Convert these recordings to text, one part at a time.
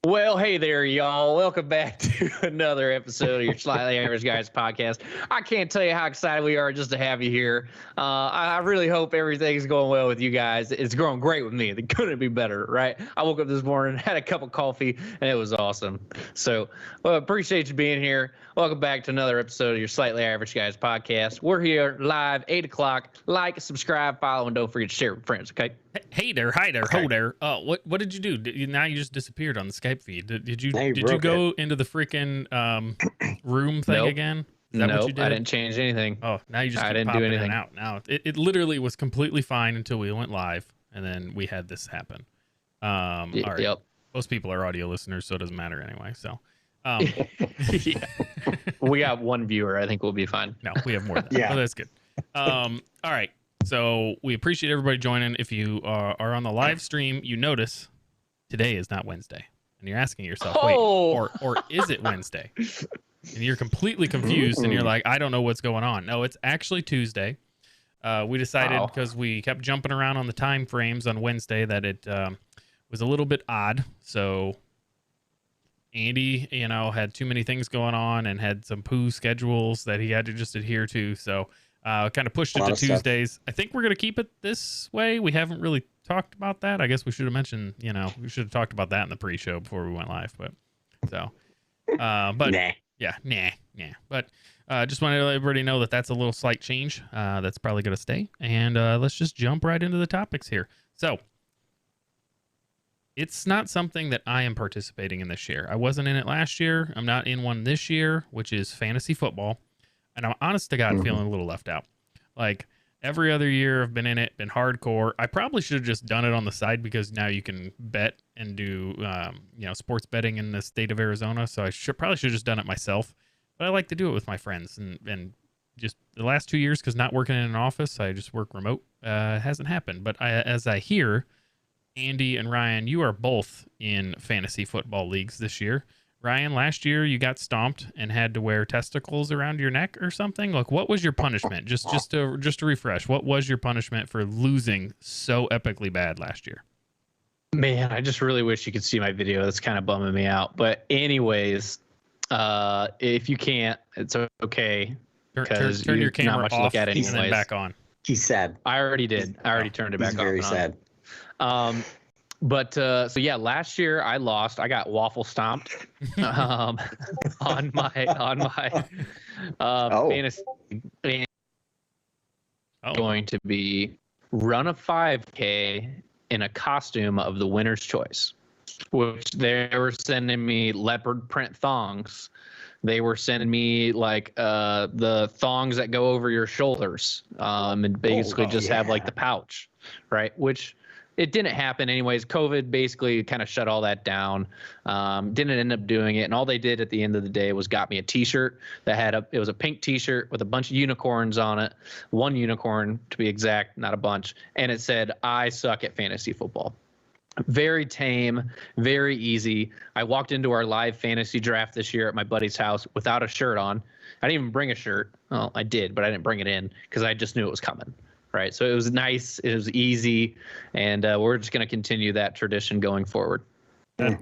Well, hey there, y'all. Welcome back to another episode of your Slightly Average Guys podcast. I can't tell you how excited we are just to have you here. I really hope everything's going well with you guys. It's going great with me. It couldn't be better, right? I woke up this morning, had a cup of coffee, and it was awesome. So, appreciate you being here. Welcome back to another episode of your Slightly Average Guys podcast. We're here live, 8 o'clock. Like, subscribe, follow, and don't forget to share with friends, okay? Hey there, hi there, ho there. What did you do? Now you just disappeared on the Skype feed. Did you go into the freaking room thing again? Is that what you did? I didn't change anything. Oh, now you just I didn't do anything. Out. Now it literally was completely fine until we went live, and then we had this happen. All right. Yep. Most people are audio listeners, so it doesn't matter anyway. So, yeah. We got one viewer. I think we'll be fine. No, we have more than that. Yeah. Oh, that's good. All right. So we appreciate everybody joining. If you are on the live stream, you notice today is not Wednesday, and you're asking yourself, wait, or is it Wednesday? And you're completely confused, and you're like, I don't know what's going on. No, it's actually Tuesday. We decided because we kept jumping around on the time frames on Wednesday that it was a little bit odd. So Andy, had too many things going on and had some poo schedules that he had to just adhere to. So kind of pushed it to Tuesdays. Stuff. I think we're going to keep it this way. We haven't really talked about that. I guess we should have mentioned, we should have talked about that in the pre-show before we went live. But nah. Yeah, nah. But just wanted to let everybody know that that's a little slight change. That's probably going to stay. And let's just jump right into the topics here. So it's not something that I am participating in this year. I wasn't in it last year. I'm not in one this year, which is fantasy football. And I'm honest to God feeling a little left out. Like every other year I've been in it, been hardcore. I probably should have just done it on the side because now you can bet and do, sports betting in the state of Arizona. So I probably should have just done it myself. But I like to do it with my friends. And just the last 2 years, because not working in an office, I just work remote. It hasn't happened. But as I hear, Andy and Ryan, you are both in fantasy football leagues this year. Ryan, last year you got stomped and had to wear testicles around your neck or something. Like, what was your punishment? Just to refresh, what was your punishment for losing so epically bad last year? Man, I just really wish you could see my video. That's kind of bumming me out. But anyways, if you can't, it's okay. Turn your camera not much off to look at and then back on. He's sad. I already did. I already turned it back He's on. very sad. But so yeah, last year I lost. I got waffle stomped on my fantasy. Going to be run a 5K in a costume of the winner's choice, which they were sending me leopard print thongs. They were sending me like the thongs that go over your shoulders and basically have like the pouch, right? Which it didn't happen anyways. COVID basically kind of shut all that down. Didn't end up doing it. And all they did at the end of the day was got me a t-shirt that had it was a pink t-shirt with a bunch of unicorns on it. One unicorn to be exact, not a bunch. And it said, I suck at fantasy football. Very tame, very easy. I walked into our live fantasy draft this year at my buddy's house without a shirt on. I didn't even bring a shirt. Well, I did, but I didn't bring it in because I just knew it was coming. Right. So it was nice. It was easy. And we're just going to continue that tradition going forward. That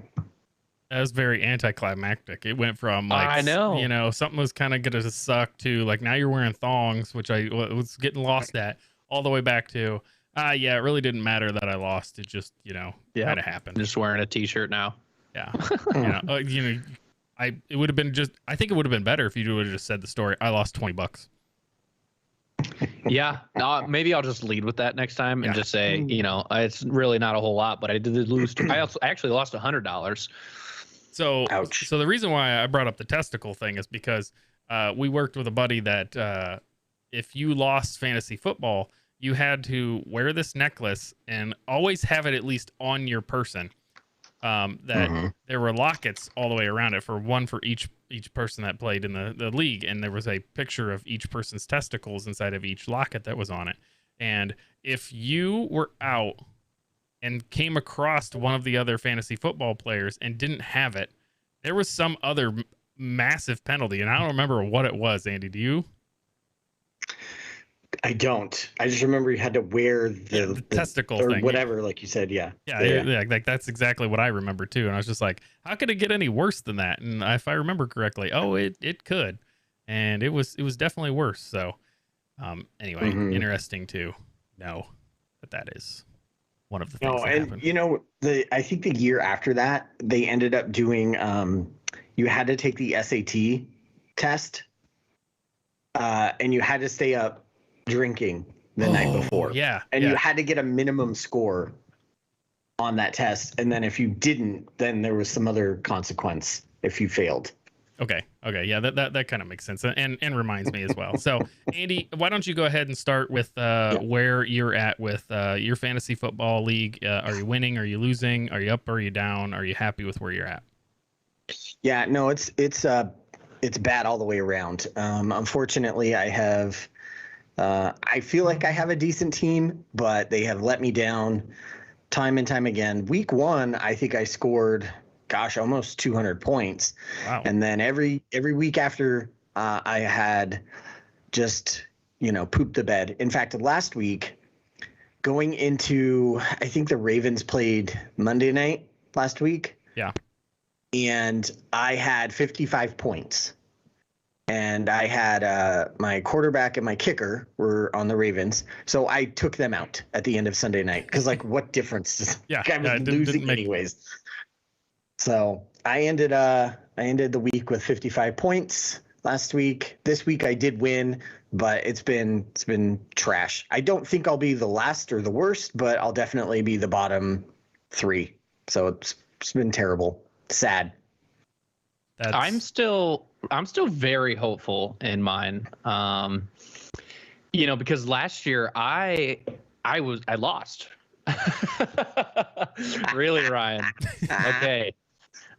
was very anticlimactic. It went from like, I know, something was kind of going to suck to like, now you're wearing thongs, which I was getting lost at, all the way back to, it really didn't matter that I lost. It just, kind of happened. Just wearing a t-shirt now. Yeah. It would have been I think it would have been better if you would have just said the story. I lost $20. Yeah, maybe I'll just lead with that next time and just say, it's really not a whole lot, but I did lose. I actually lost $100. So, ouch. So the reason why I brought up the testicle thing is because we worked with a buddy that if you lost fantasy football, you had to wear this necklace and always have it at least on your person. There were lockets all the way around it for each person that played in the league, and there was a picture of each person's testicles inside of each locket that was on it. And if you were out and came across one of the other fantasy football players and didn't have it, there was some other massive penalty, and I don't remember what it was. Andy, do you? I don't. I just remember you had to wear The testicle or thing. whatever, like you said. Yeah. Yeah, like that's exactly what I remember too. And I was just like, how could it get any worse than that? And if I remember correctly, it could, and it was definitely worse. So, anyway, interesting to know that is one of the things that happened. You know, I think the year after that, they ended up doing. You had to take the SAT test, and you had to stay up drinking the night before. Yeah. And you had to get a minimum score on that test. And then if you didn't, then there was some other consequence if you failed. Okay. Yeah, that kind of makes sense and reminds me as well. So, Andy, why don't you go ahead and start with where you're at with your fantasy football league? Are you winning? Are you losing? Are you up? Or are you down? Are you happy with where you're at? Yeah, no, it's bad all the way around. Unfortunately, I have. I feel like I have a decent team, but they have let me down time and time again. Week 1, I think I scored, almost 200 points. Wow. And then every week after, I had just, pooped the bed. In fact, last week, going into, I think the Ravens played Monday night last week. Yeah. And I had 55 points. And I had my quarterback and my kicker were on the Ravens. So I took them out at the end of Sunday night. Because, what difference? Yeah, I was losing anyways. So I ended the week with 55 points last week. This week I did win, but it's been trash. I don't think I'll be the last or the worst, but I'll definitely be the bottom 3. So it's been terrible. Sad. I'm still very hopeful in mine. Because last year I lost. Really, Ryan? Okay.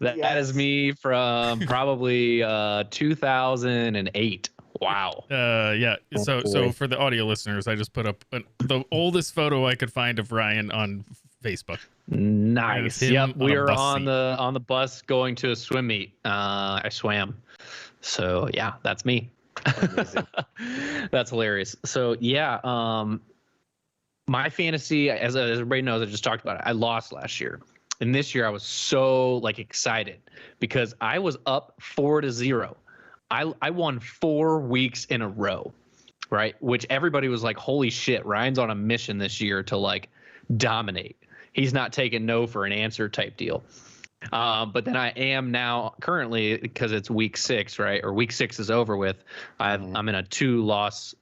That is me from probably 2008. Wow. Yeah. So for the audio listeners, I just put up the oldest photo I could find of Ryan on Facebook. Nice. Yep. We were on the bus going to a swim meet. I swam. So yeah, that's me. That's hilarious. So yeah, my fantasy, as everybody knows, I just talked about it. I lost last year. And this year I was so excited because I was up 4-0. I won 4 weeks in a row, right? Which everybody was like, holy shit, Ryan's on a mission this year to dominate. He's not taking no for an answer type deal. But then I am now currently, because it's week 6, right? Or week 6 is over with. I'm in a 2-loss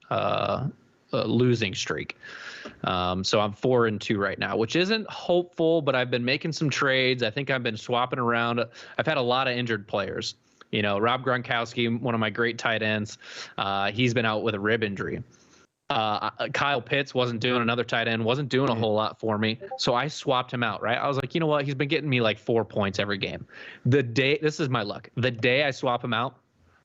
losing streak. So I'm 4-2 right now, which isn't hopeful, but I've been making some trades. I think I've been swapping around. I've had a lot of injured players. Rob Gronkowski, one of my great tight ends, he's been out with a rib injury. Kyle Pitts wasn't doing another tight end, wasn't doing a whole lot for me. So I swapped him out, right? I was like, you know what? He's been getting me 4 points every game. This is my luck. The day I swap him out,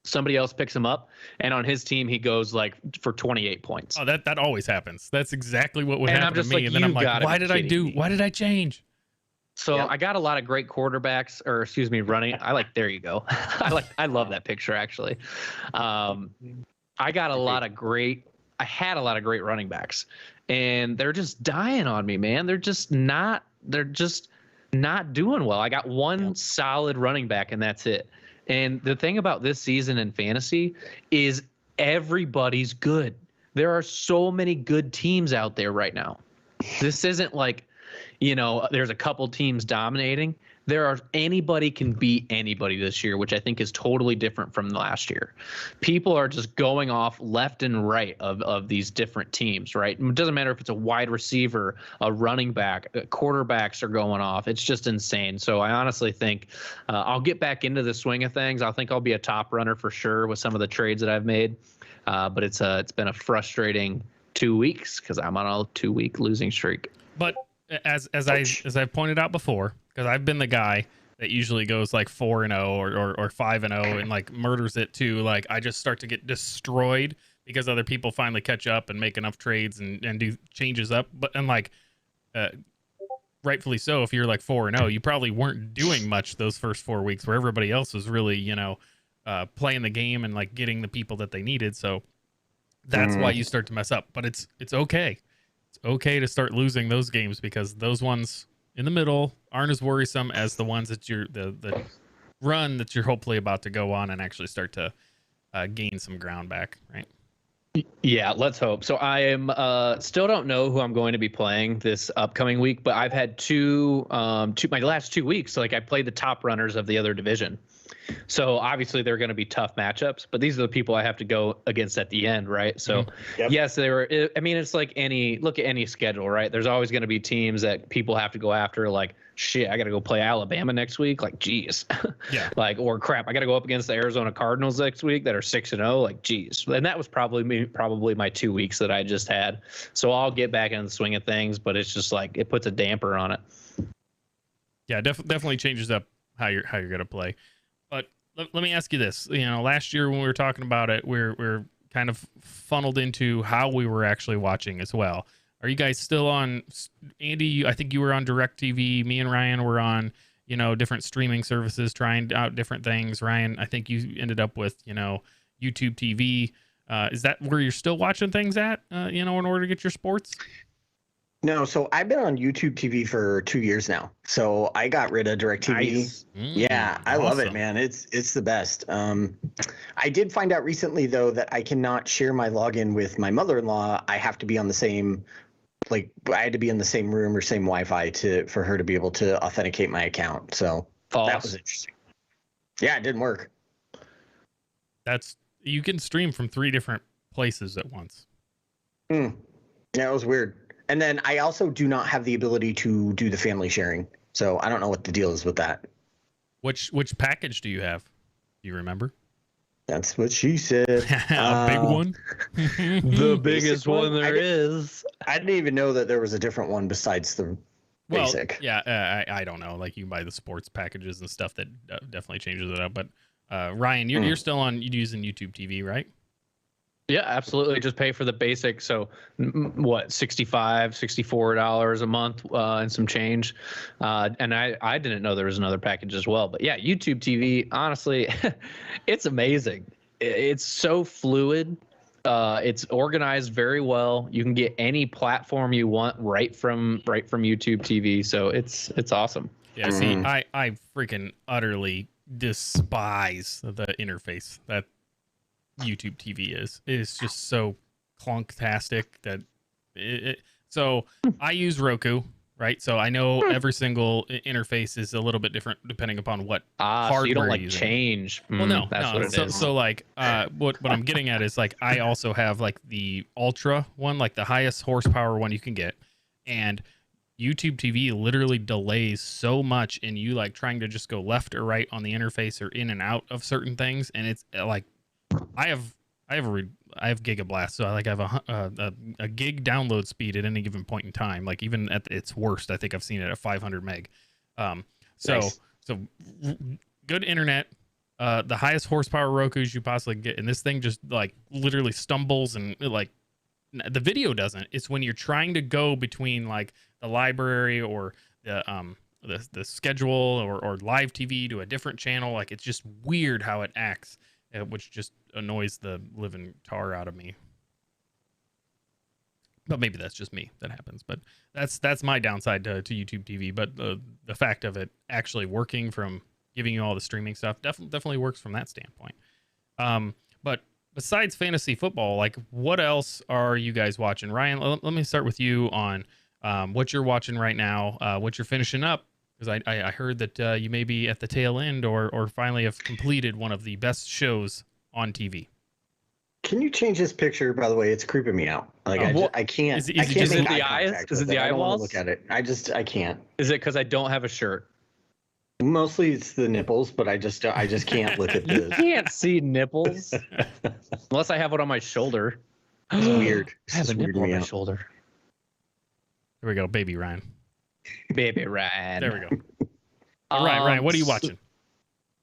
somebody else picks him up, and on his team he goes for 28 points. Oh, that always happens. That's exactly what would happen to me. And then I'm like, why did I change? So I got a lot of great quarterbacks, or excuse me, running. There you go. I love that picture actually. I had a lot of great running backs, and they're just dying on me, man. They're just not doing well. I got one solid running back, and that's it. And the thing about this season in fantasy is everybody's good. There are so many good teams out there right now. This isn't there's a couple teams dominating. Anybody can beat anybody this year, which I think is totally different from last year. People are just going off left and right of these different teams, right? It doesn't matter if it's a wide receiver, a running back, quarterbacks are going off. It's just insane. So I honestly think I'll get back into the swing of things. I think I'll be a top runner for sure with some of the trades that I've made. But it's been a frustrating 2 weeks because I'm on a 2-week losing streak. But as I pointed out before, because I've been the guy that usually goes 4-0 or 5-0 and murders it too. I just start to get destroyed because other people finally catch up and make enough trades and do changes up. But rightfully so, if you're 4-0, you probably weren't doing much those first 4 weeks where everybody else was really playing the game and getting the people that they needed. So That's why you start to mess up. But it's okay. It's okay to start losing those games because those ones in the middle aren't as worrisome as the ones that you're the run that you're hopefully about to go on and actually start to gain some ground back, right? Yeah, let's hope. So I am still don't know who I'm going to be playing this upcoming week, but I've had my last 2 weeks. Like I played the top runners of the other division. So obviously they're going to be tough matchups, but these are the people I have to go against at the end, right? So yes, I mean, it's like look at any schedule, right? There's always going to be teams that people have to go after. Like shit, I got to go play Alabama next week. Like, geez, yeah. Like, or crap, I got to go up against the Arizona Cardinals next week that are 6-0. Like, geez, and that was probably my 2 weeks that I just had. So I'll get back in the swing of things, but it's just like it puts a damper on it. Yeah, definitely changes up how you're gonna play. But let me ask you this: last year when we were talking about it, we're kind of funneled into how we were actually watching as well. Are you guys still on? Andy, I think you were on DirecTV. Me and Ryan were on, different streaming services, trying out different things. Ryan, I think you ended up with, YouTube TV. Is that where you're still watching things at? In order to get your sports? No, so I've been on YouTube TV for 2 years now. So I got rid of DirecTV. Nice. Yeah, I love it, man. It's the best. I did find out recently though that I cannot share my login with my mother-in-law. I have to be on the same, I had to be in the same room or same Wi-Fi for her to be able to authenticate my account. So that was interesting. Yeah, it didn't work. You can stream from 3 different places at once. Yeah, it was weird. And then I also do not have the ability to do the family sharing. So I don't know what the deal is with that. Which package do you have? Do you remember? That's what she said. A big one? The biggest one there is. I didn't even know that there was a different one besides the basic. Yeah, I don't know. Like you can buy the sports packages and stuff that definitely changes it up. But Ryan, you're still using YouTube TV, right? Yeah, absolutely. Just pay for the basic. So what, $64 a month and some change. And I didn't know there was another package as well. But yeah, YouTube TV, honestly, it's amazing. It's so fluid. It's organized very well. You can get any platform you want right from YouTube TV. So it's awesome. Yeah, see, I freaking utterly despise the interface that YouTube TV is. It's just so clunktastic that so I use Roku, right? So I know every single interface is a little bit different depending upon what hardware so you don't using. Change. Well, no, that's what it is. So like what I'm getting at is like I also have like the Ultra one, like the highest horsepower one you can get, and YouTube TV literally delays so much in you like trying to just go left or right on the interface or in and out of certain things, and it's like I have Gigablast, so I have a gig download speed at any given point in time. Like even at its worst, I think I've seen it at 500 meg. So good internet, the highest horsepower Rokus you possibly get, and this thing just like literally stumbles and like the video doesn't. It's when you're trying to go between like the library or the schedule or live TV to a different channel. Like it's just weird how it acts. Which just annoys the living tar out of me. But maybe that's just me that happens. But that's my downside to YouTube TV. But the fact of it actually working from giving you all the streaming stuff definitely works from that standpoint. But besides fantasy football, like what else are you guys watching? Ryan, let me start with you on what you're watching right now, what you're finishing up. Because I heard that you may be at the tail end or finally have completed one of the best shows on TV. Can you change this picture, by the way? It's creeping me out. Like I can't. Is it just the eyes? Is it the eyeballs? Look at it. I can't. Is it because I don't have a shirt? Mostly it's the nipples, but I just can't look at this. You can't see nipples unless I have one on my shoulder. It's weird. I have a nipple on my shoulder. There we go, baby Ryan. Baby Ryan. There we go. Ryan, what are you watching?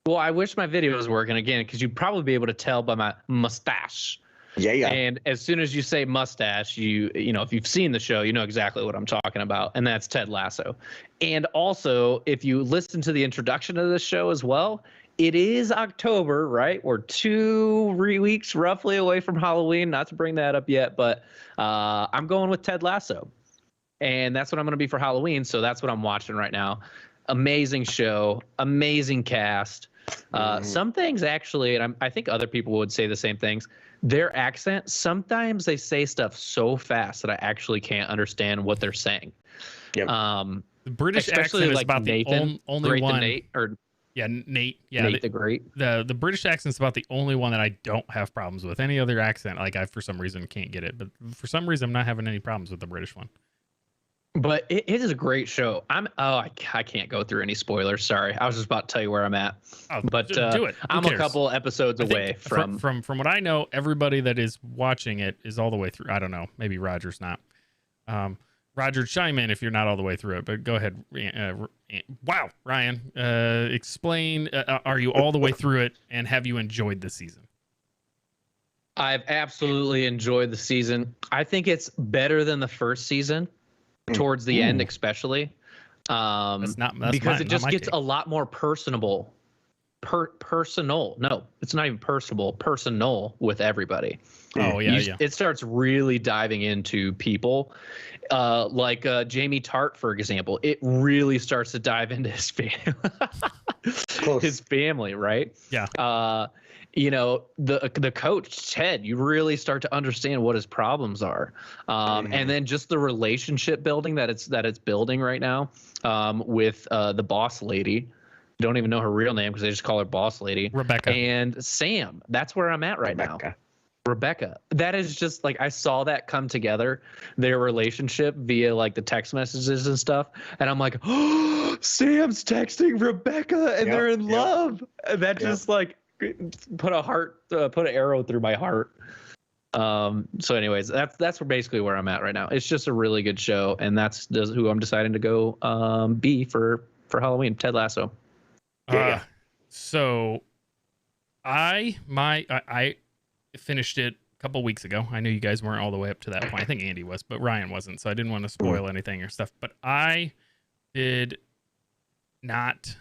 Well, I wish my video was working again because you'd probably be able to tell by my mustache. Yeah. And as soon as you say mustache, you know, if you've seen the show, you know exactly what I'm talking about, and that's Ted Lasso. And also, if you listen to the introduction of this show as well, it is October, right? We're 2 weeks roughly away from Halloween. Not to bring that up yet, but I'm going with Ted Lasso. And that's what I'm going to be for Halloween. So that's what I'm watching right now. Amazing show, amazing cast. Some things actually, and I think other people would say the same things. Their accent, sometimes they say stuff so fast that I actually can't understand what they're saying. Yep. The British Especially accent is like about Nathan, the only Great one. the Nate, or Yeah, Nate. Yeah, Nate the Great. The British accent's about the only one that I don't have problems with. Any other accent, like I for some reason can't get it, but for some reason I'm not having any problems with the British one. But it is a great show. I can't go through any spoilers. Sorry, I was just about to tell you where I'm at. Oh, But do it. Who I'm cares? a couple episodes I think away from. what I know, everybody that is watching it is all the way through. I don't know, maybe Roger's not. Roger, chime in if you're not all the way through it. But go ahead. Wow, Ryan, explain. Are you all the way through it, and have you enjoyed the season? I've absolutely enjoyed the season. I think it's better than the first season, towards the end especially. That's because it just not my gets take. a lot more personable. Personal. No, it's not even personable. Personal with everybody. Oh yeah. It starts really diving into people, like Jamie Tart, for example. It really starts to dive into his his family, right? Yeah. The coach Ted. You really start to understand what his problems are, and then just the relationship building that it's building right now, with the boss lady. Don't even know her real name because they just call her boss lady. Rebecca. And Sam. That's where I'm at right now. Rebecca. That is just like, I saw that come together, their relationship via like the text messages and stuff. And I'm like, oh, Sam's texting Rebecca and they're in love. And that just like put an arrow through my heart. So anyways, that's basically where I'm at right now. It's just a really good show. And that's who I'm deciding to go be for Halloween, Ted Lasso. So I finished it a couple weeks ago. I knew you guys weren't all the way up to that point. I think Andy was, but Ryan wasn't, so I didn't want to spoil anything or stuff. But I did not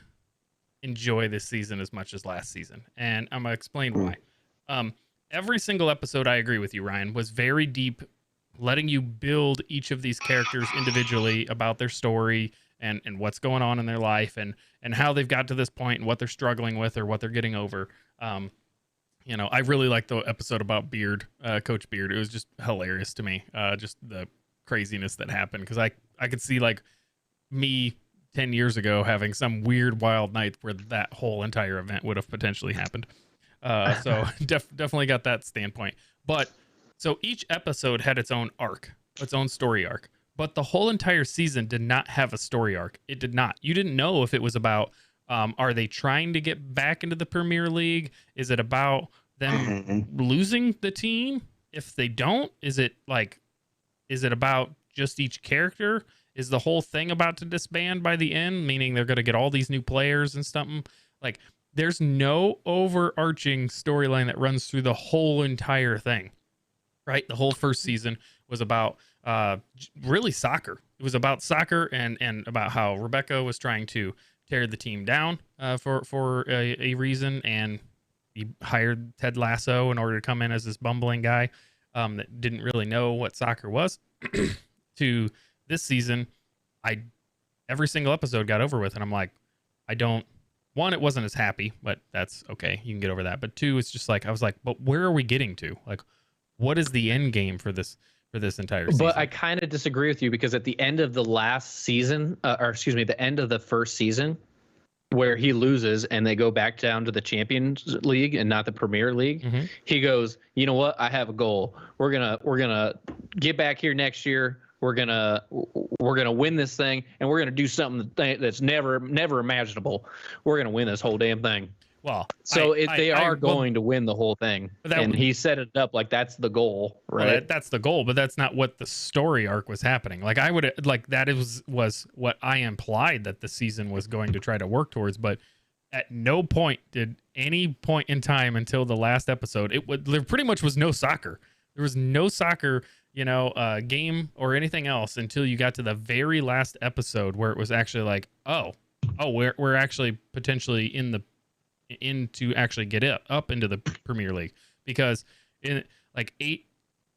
enjoy this season as much as last season, and I'm gonna explain why. Every single episode, I agree with you, Ryan, was very deep, letting you build each of these characters individually about their story and what's going on in their life and how they've got to this point and what they're struggling with or what they're getting over. I really liked the episode about Beard, Coach Beard. It was just hilarious to me, just the craziness that happened, because I could see like me 10 years ago having some weird wild night where that whole entire event would have potentially happened. So definitely got that standpoint. But so each episode had its own arc, its own story arc. But the whole entire season did not have a story arc. It did not. You didn't know if it was about, are they trying to get back into the Premier League? Is it about them losing the team? If they don't, is it about just each character? Is the whole thing about to disband by the end, meaning they're going to get all these new players and something? Like, there's no overarching storyline that runs through the whole entire thing, right? The whole first season was about really soccer. It was about soccer and about how Rebecca was trying to tear the team down for a reason, and he hired Ted Lasso in order to come in as this bumbling guy that didn't really know what soccer was. To this season, every single episode got over with, and I'm like, one, it wasn't as happy, but that's okay. You can get over that. But two, it's just like, I was like, but where are we getting to? Like, what is the end game for this entire season? But I kind of disagree with you, because at the end of the last season, the end of the first season, where he loses and they go back down to the Champions League and not the Premier League, he goes, you know what? I have a goal. We're gonna get back here next year. We're gonna win this thing, and we're gonna do something that's never imaginable. We're gonna win this whole damn thing. Well, so they are going to win the whole thing, and he set it up like that's the goal, right? Well, that's the goal, but that's not what the story arc was happening. Like, I would like that was what I implied that the season was going to try to work towards, but at no point did any point in time until the last episode there pretty much was no soccer. There was no soccer, game or anything else until you got to the very last episode, where it was actually like, oh, we're actually potentially in the in to actually get it up into the Premier League, because in like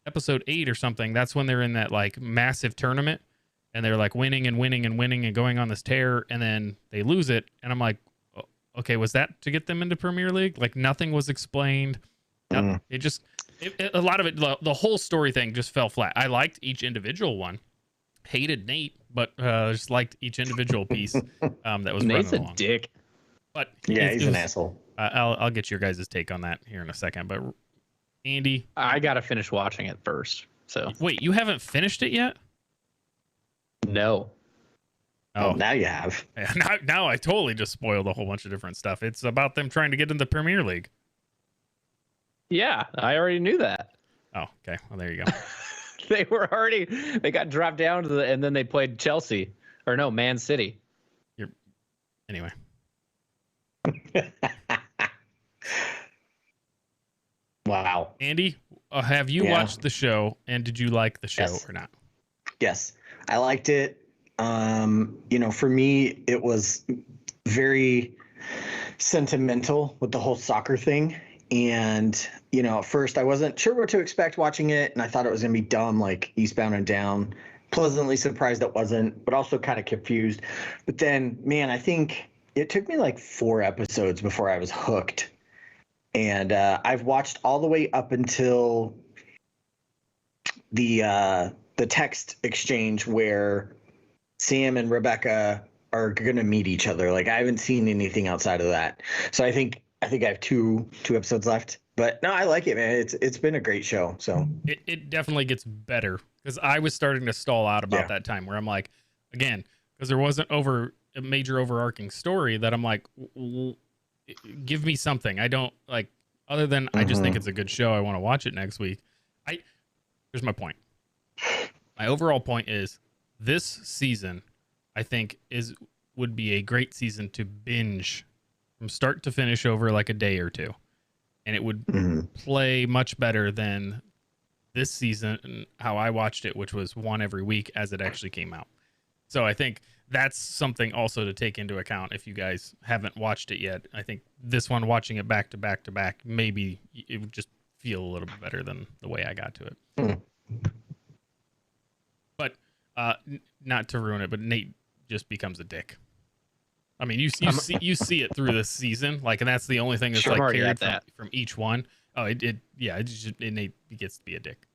episode 8 or something, that's when they're in that like massive tournament and they're like winning and winning and winning and going on this tear, and then they lose it, and I'm like, okay, was that to get them into Premier League? Like nothing was explained. It just a lot of it, the whole story thing just fell flat. I liked each individual one, hated Nate, but just liked each individual piece that was Nate's running a along. dick. But Yeah, he's an asshole. I'll get your guys' take on that here in a second. But Andy, I gotta finish watching it first. So wait, you haven't finished it yet? no. Oh, now you have. Now I totally just spoiled a whole bunch of different stuff. It's about them trying to get into the Premier League. Yeah, I already knew that. Oh, okay. Well, there you go. They got dropped down to and then they played Chelsea, or no, Man City. Anyway. Wow. Andy, have you watched the show, and did you like the show or not? Yes, I liked it. For me, it was very sentimental with the whole soccer thing. And, at first I wasn't sure what to expect watching it, and I thought it was going to be dumb, like Eastbound and Down. Pleasantly surprised it wasn't, but also kind of confused. But then, man, I think it took me like 4 episodes before I was hooked. And I've watched all the way up until the text exchange where Sam and Rebecca are going to meet each other. Like, I haven't seen anything outside of that. So I think I have two episodes left. But no, I like it, man. It's been a great show. So it definitely gets better, because I was starting to stall out about that time where I'm like, again, because there wasn't a major overarching story that I'm like, give me something. I don't like, other than I just think it's a good show. I want to watch it next week. Here's my point. My overall point is this season, I think would be a great season to binge from start to finish over like a day or two. And it would play much better than this season, how I watched it, which was one every week as it actually came out. So I think that's something also to take into account if you guys haven't watched it yet. I think this one, watching it back to back to back, maybe it would just feel a little bit better than the way I got to it. But not to ruin it, but Nate just becomes a dick. I mean, you see it through this season, like, and that's the only thing that's like carried from each one. Oh, Nate gets to be a dick.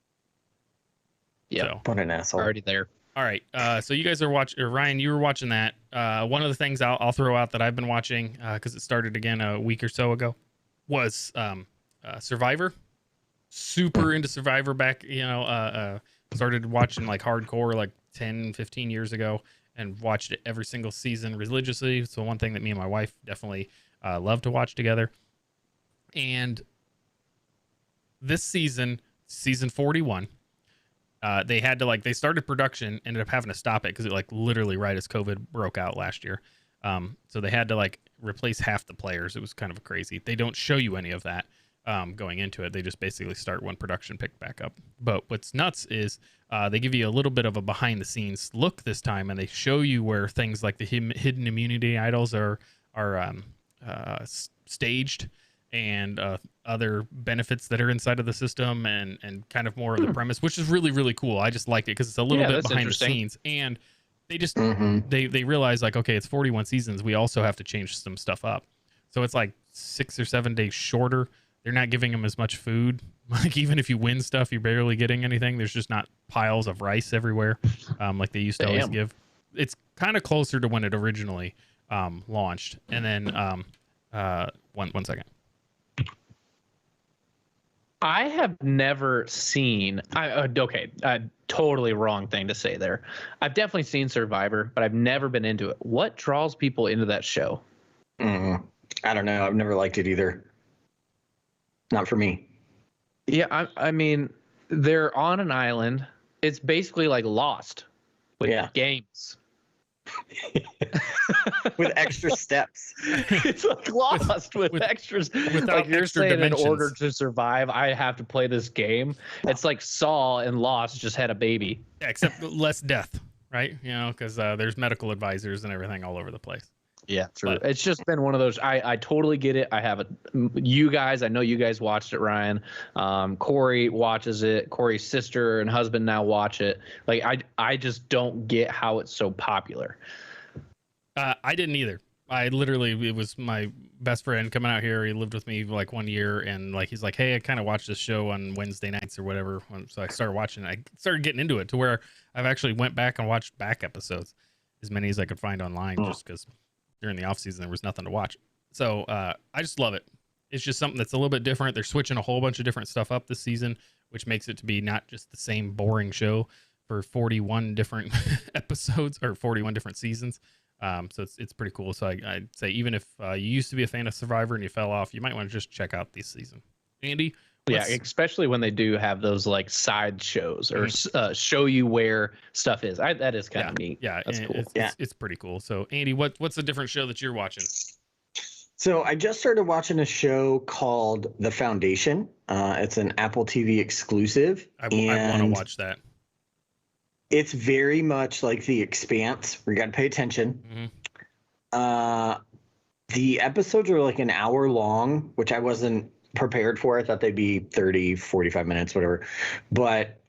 Yeah, so, what an asshole. Already there. All right, so you guys are watching, Ryan, you were watching that. One of the things I'll throw out that I've been watching, because it started again a week or so ago, was Survivor. Super into Survivor back, started watching like hardcore like 10, 15 years ago, and watched it every single season religiously. So one thing that me and my wife definitely love to watch together. And this season 41, they had to they started production, ended up having to stop it because it literally right as COVID broke out last year. So they had to replace half the players. It was kind of crazy. They don't show you any of that going into it. They just basically start when production picked back up. But what's nuts is they give you a little bit of a behind the scenes look this time, and they show you where things like the hidden immunity idols are staged, and other benefits that are inside of the system, and kind of more of the premise, which is really, really cool. I just liked it because it's a little bit behind the scenes, and they just they realize okay, it's 41 seasons. We also have to change some stuff up. So it's 6 or 7 days shorter. They're not giving them as much food. Even if you win stuff, you're barely getting anything. There's just not piles of rice everywhere like they used to always give. It's kind of closer to when it originally launched. And then one second. I have never seen. Totally wrong thing to say there. I've definitely seen Survivor, but I've never been into it. What draws people into that show? I don't know. I've never liked it either. Not for me. Yeah, I mean, they're on an island. It's basically like Lost with games. With extra steps. It's like Lost with extras. Without you're extra saying dimensions. In order to survive, I have to play this game. It's like Saul and Lost just had a baby. Yeah, except less death, right? Because there's medical advisors and everything all over the place. Yeah, true. But- It's just been one of those. I totally get it. I have it. You guys, I know you guys watched it, Ryan. Corey watches it. Corey's sister and husband now watch it. Like I just don't get how it's so popular. I didn't either. I literally, it was my best friend coming out here. He lived with me like 1 year, and like he's like, "Hey, I kind of watch this show on Wednesday nights or whatever." So I started watching it. I started getting into it to where I've actually went back and watched back episodes, as many as I could find online, just because during the off season there was nothing to watch. So I just love it. It's just something that's a little bit different. They're switching a whole bunch of different stuff up this season, which makes it to be not just the same boring show for 41 different episodes or 41 different seasons. So it's pretty cool. So I'd say even if you used to be a fan of Survivor and you fell off, you might want to just check out this season. Andy? Yeah, especially when they do have those like side shows or show you where stuff is. That is kind of neat. Yeah, that's cool. It's pretty cool. So Andy, what's a different show that you're watching? So I just started watching a show called The Foundation. It's an Apple TV exclusive. I want to watch that. It's very much like The Expanse, where you got to pay attention. Mm-hmm. The episodes are like an hour long, which I wasn't prepared for. I thought they'd be 30, 45 minutes, whatever. But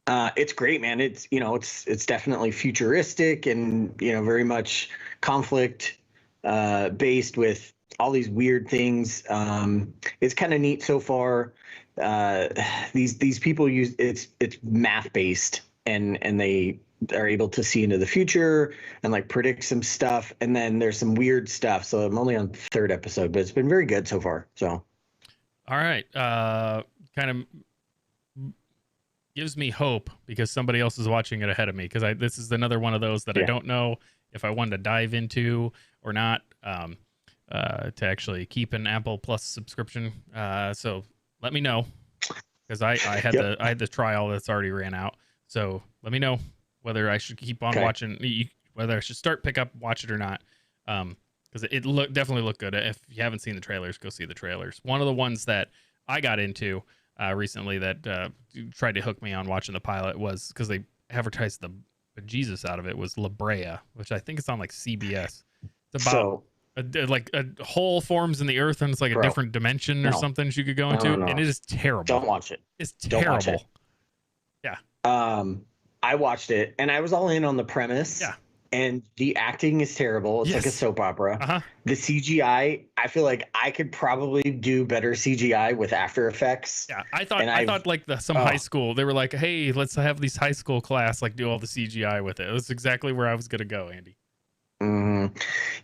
it's great, man. It's definitely futuristic and, very much conflict based with all these weird things. It's kind of neat so far. These people use it's math based and they are able to see into the future and like predict some stuff, and then there's some weird stuff. So I'm only on the third episode, but it's been very good so far. So all right, kind of gives me hope because somebody else is watching it ahead of me, because this is another one of those that I don't know if I wanted to dive into or not, to actually keep an Apple Plus subscription. So let me know, because I had the trial that's already ran out. So let me know whether I should keep on watching, whether I should pick up, watch it or not. Because it definitely looked good. If you haven't seen the trailers, go see the trailers. One of the ones that I got into recently that tried to hook me on watching the pilot was because they advertised the bejesus out of it, was La Brea, which I think it's on like CBS. It's about a hole forms in the earth and it's like a different dimension or something you could go into, and it is terrible. Don't watch it. It's terrible. Don't watch it. Yeah. I watched it and I was all in on the premise. Yeah. And the acting is terrible. It's like a soap opera. Uh-huh. The CGI, I feel like I could probably do better CGI with After Effects. Yeah, I thought like some high school, they were like, hey, let's have these high school class like do all the CGI with it. That's exactly where I was gonna go, Andy.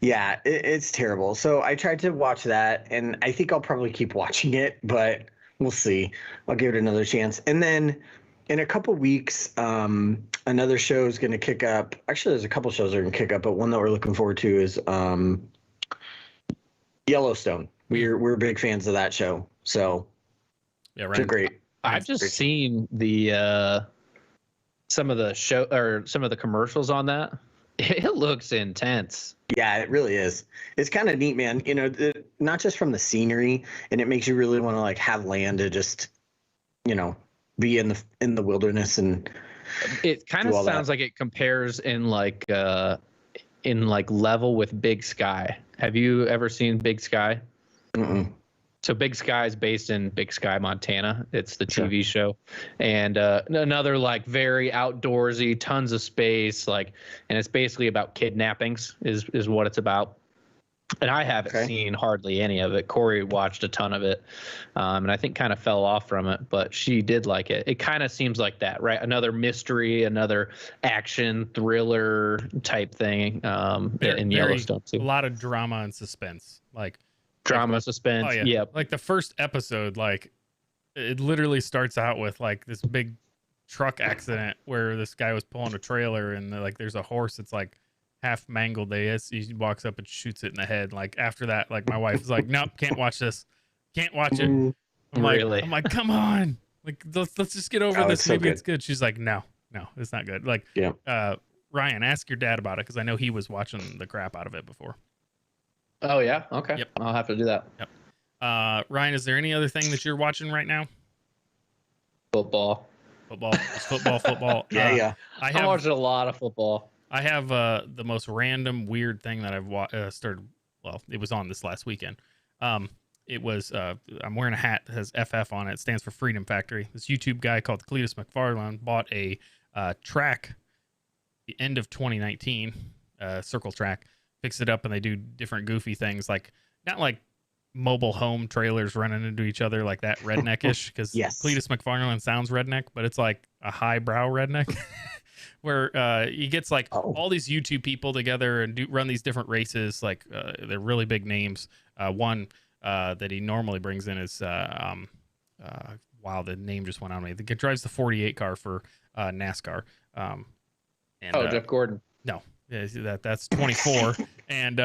Yeah, it's terrible. So I tried to watch that, and I think I'll probably keep watching it, but we'll see. I'll give it another chance. And then in a couple weeks, another show is going to kick up. Actually, there's a couple shows that are going to kick up, but one that we're looking forward to is Yellowstone. We're big fans of that show. So yeah, right. It's great. I've just seen the some of the show or some of the commercials on that. It looks intense. Yeah, it really is. It's kind of neat, man. Not just from the scenery, and it makes you really want to like have land to just, be in the wilderness, and it kind of sounds like it compares in like level with Big Sky. Have you ever seen Big Sky? Mm-mm. So Big Sky is based in Big Sky, Montana. It's the TV show, and another like very outdoorsy, tons of space, and it's basically about kidnappings is what it's about. And I haven't seen hardly any of it. Corey watched a ton of it, and I think kind of fell off from it, but she did like it. It kind of seems like that, right? Another mystery, another action thriller type thing in Yellowstone too. A lot of drama and suspense, suspense. Oh, yeah. Yep. Like the first episode, it literally starts out with like this big truck accident where this guy was pulling a trailer and there's a horse that's like half mangled. He walks up and shoots it in the head. Like after that, like my wife was like, nope, can't watch this. Can't watch it. I'm like, come on. Like let's just get over this. Maybe it's good. She's like, no, it's not good. Like, Ryan, ask your dad about it, because I know he was watching the crap out of it before. Oh yeah. Okay. Yep. I'll have to do that. Yep. Ryan, is there any other thing that you're watching right now? Football. Football. It's football. Yeah. I'm watching a lot of football. I have the most random weird thing that I've started. Well, it was on this last weekend. It was I'm wearing a hat that has FF on it. It stands for Freedom Factory. This YouTube guy called Cletus McFarland bought a track the end of 2019, circle track, fix it up, and they do different goofy things, like not like mobile home trailers running into each other like that redneckish, because Yes. Cletus McFarland sounds redneck, but it's like a highbrow redneck. Where he gets like all these YouTube people together and run these different races. Like they're really big names. One that he normally brings in is wow, the name just went on me. The guy drives the 48 car for NASCAR. Jeff Gordon. No, that's 24, and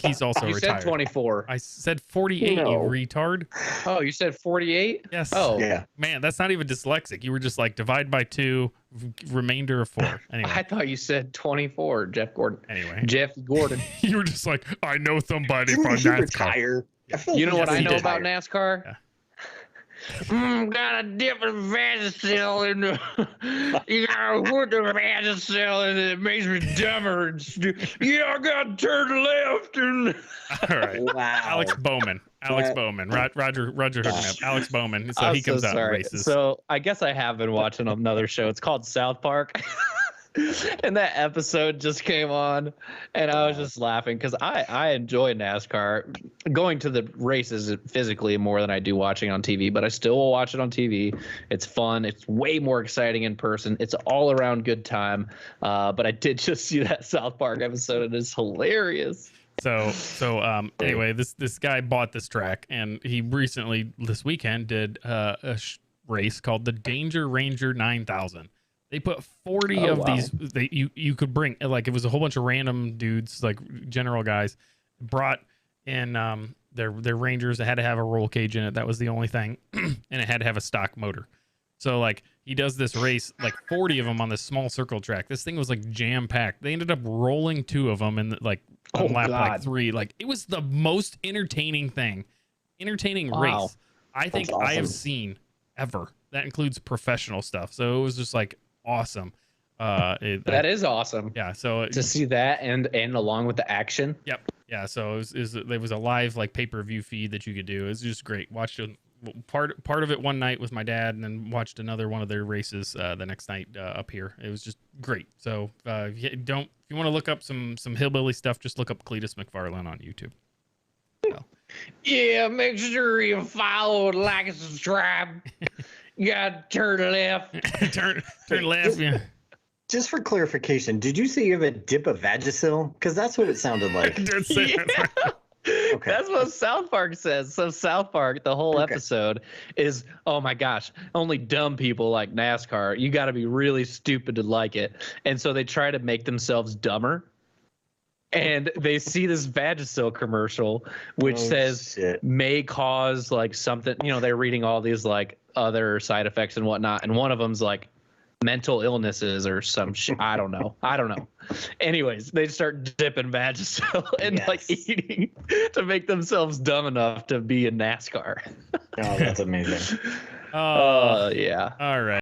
he's also You retired. said 24. I said 48. No. You retard. Oh, you said 48? Yes. Oh, Yeah. Man, that's not even dyslexic. You were just like divide by 2, remainder of 4. Anyway. I thought you said 24, Jeff Gordon. Anyway. Jeff Gordon. You were just like, I know somebody Didn't from he NASCAR. retire? I feel like You know he what just I know retired. about NASCAR? Yeah. Got a different Vagisil in the, you gotta put the Vagisil and it makes me dumber and yeah, I gotta turn left and All right. Wow. Alex Bowman. Yeah. Bowman. Roger hooked me up. Alex Bowman. So I'm he comes so out and sorry. races. So I guess I have been watching another show. It's called South Park. And that episode just came on and I was just laughing because I enjoy NASCAR. Going to the races physically more than I do watching on TV, but I still will watch it on TV. It's fun. It's way more exciting in person. It's all around good time. But I did just see that South Park episode and it's hilarious. So anyway, this guy bought this track, and he recently this weekend did a race called the Danger Ranger 9000. They put 40 of wow. these. You could bring, like, it was a whole bunch of random dudes, like general guys, brought in their Rangers. It had to have a roll cage in it. That was the only thing, and it had to have a stock motor. So like he does this race, like 40 of them on this small circle track. This thing was like jam packed. They ended up rolling 2 of them in like on lap like God. 3. Like it was the most entertaining Wow. race I think That's I have awesome. seen ever. That includes professional stuff. So it was just like awesome. That is awesome yeah. So to see that and along with the action. Yep. Yeah. So there was a live like pay-per-view feed that you could do. It was just great. Watched part of it one night with my dad, and then watched another one of their races the next night up here. It was just great. So if you want to look up some hillbilly stuff, just look up Cletus McFarland on YouTube. Yeah, make sure you follow, like, and subscribe. You gotta turn left. turn left. Yeah. Just for clarification, did you say you have a dip of Vagisil? Because that's what it sounded like. Did say that. Okay. That's what South Park says. So South Park, the whole Okay. episode is, oh my gosh, only dumb people like NASCAR. You got to be really stupid to like it. And so they try to make themselves dumber. And they see this Vagisil commercial, which Oh, says shit. may cause like something, they're reading all these like other side effects and whatnot. And one of them's like mental illnesses or some shit. I don't know. Anyways, they start dipping Vagisil and like Yes. eating to make themselves dumb enough to be in NASCAR. Oh, that's amazing. Oh, Yeah. all right.